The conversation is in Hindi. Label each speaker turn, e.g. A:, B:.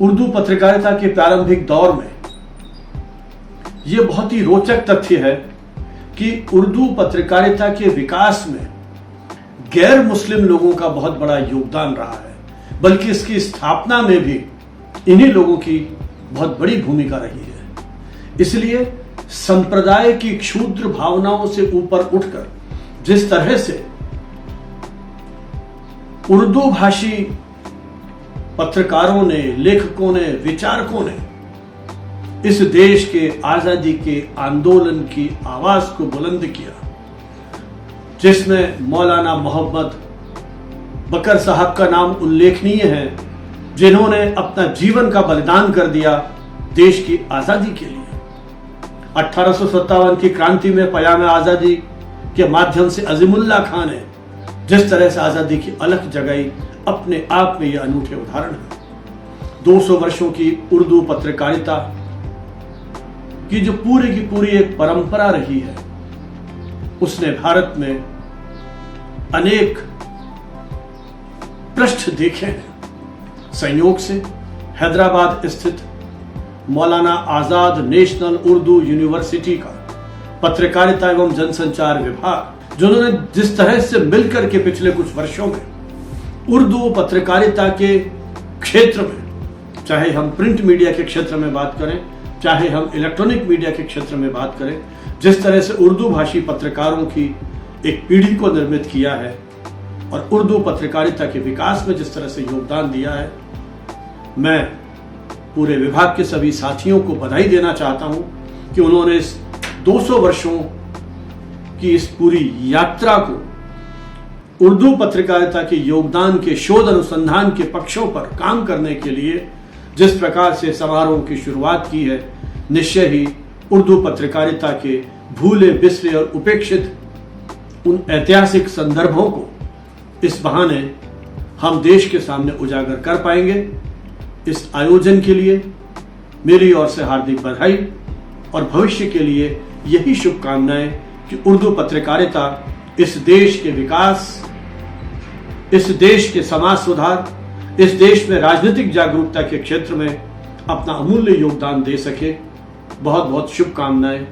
A: उर्दू पत्रकारिता के प्रारंभिक दौर में यह बहुत ही रोचक तथ्य है कि उर्दू पत्रकारिता के विकास में गैर मुस्लिम लोगों का बहुत बड़ा योगदान रहा है, बल्कि इसकी स्थापना में भी इन्हीं लोगों की बहुत बड़ी भूमिका रही है। इसलिए संप्रदाय की क्षुद्र भावनाओं से ऊपर उठकर जिस तरह से उर्दू भाषी पत्रकारों ने, लेखकों ने, विचारकों ने इस देश के आजादी के आंदोलन की आवाज को बुलंद किया, जिसमें मौलाना मोहम्मद बकर साहब का नाम उल्लेखनीय है, जिन्होंने अपना जीवन का बलिदान कर दिया देश की आजादी के लिए। 1857 की क्रांति में पयाम आजादी के माध्यम से अजीमुल्लाह खान ने जिस तरह से आजादी की अलख जगाई, अपने आप में यह अनूठे उदाहरण है। 200 वर्षों की उर्दू पत्रकारिता की जो पूरी की पूरी एक परंपरा रही है, उसने भारत में अनेक पृष्ठ देखे हैं। संयोग से हैदराबाद स्थित मौलाना आजाद नेशनल उर्दू यूनिवर्सिटी का पत्रकारिता एवं जनसंचार विभाग, जिन्होंने जिस तरह से मिलकर के पिछले कुछ वर्षों में उर्दू पत्रकारिता के क्षेत्र में, चाहे हम प्रिंट मीडिया के क्षेत्र में बात करें, चाहे हम इलेक्ट्रॉनिक मीडिया के क्षेत्र में बात करें, जिस तरह से उर्दू भाषी पत्रकारों की एक पीढ़ी को निर्मित किया है और उर्दू पत्रकारिता के विकास में जिस तरह से योगदान दिया है, मैं पूरे विभाग के सभी साथियों को बधाई देना चाहता हूं कि उन्होंने इस 200 वर्षों की इस पूरी यात्रा को उर्दू पत्रकारिता के योगदान के शोध अनुसंधान के पक्षों पर काम करने के लिए जिस प्रकार से समारोह की शुरुआत की है, निश्चय ही उर्दू पत्रकारिता के भूले बिसरे और उपेक्षित उन ऐतिहासिक संदर्भों को इस बहाने हम देश के सामने उजागर कर पाएंगे। इस आयोजन के लिए मेरी ओर से हार्दिक बधाई और भविष्य के लिए यही शुभकामनाएं कि उर्दू पत्रकारिता इस देश के विकास, इस देश के समाज सुधार, इस देश में राजनीतिक जागरूकता के क्षेत्र में अपना अमूल्य योगदान दे सके। बहुत बहुत शुभकामनाएं।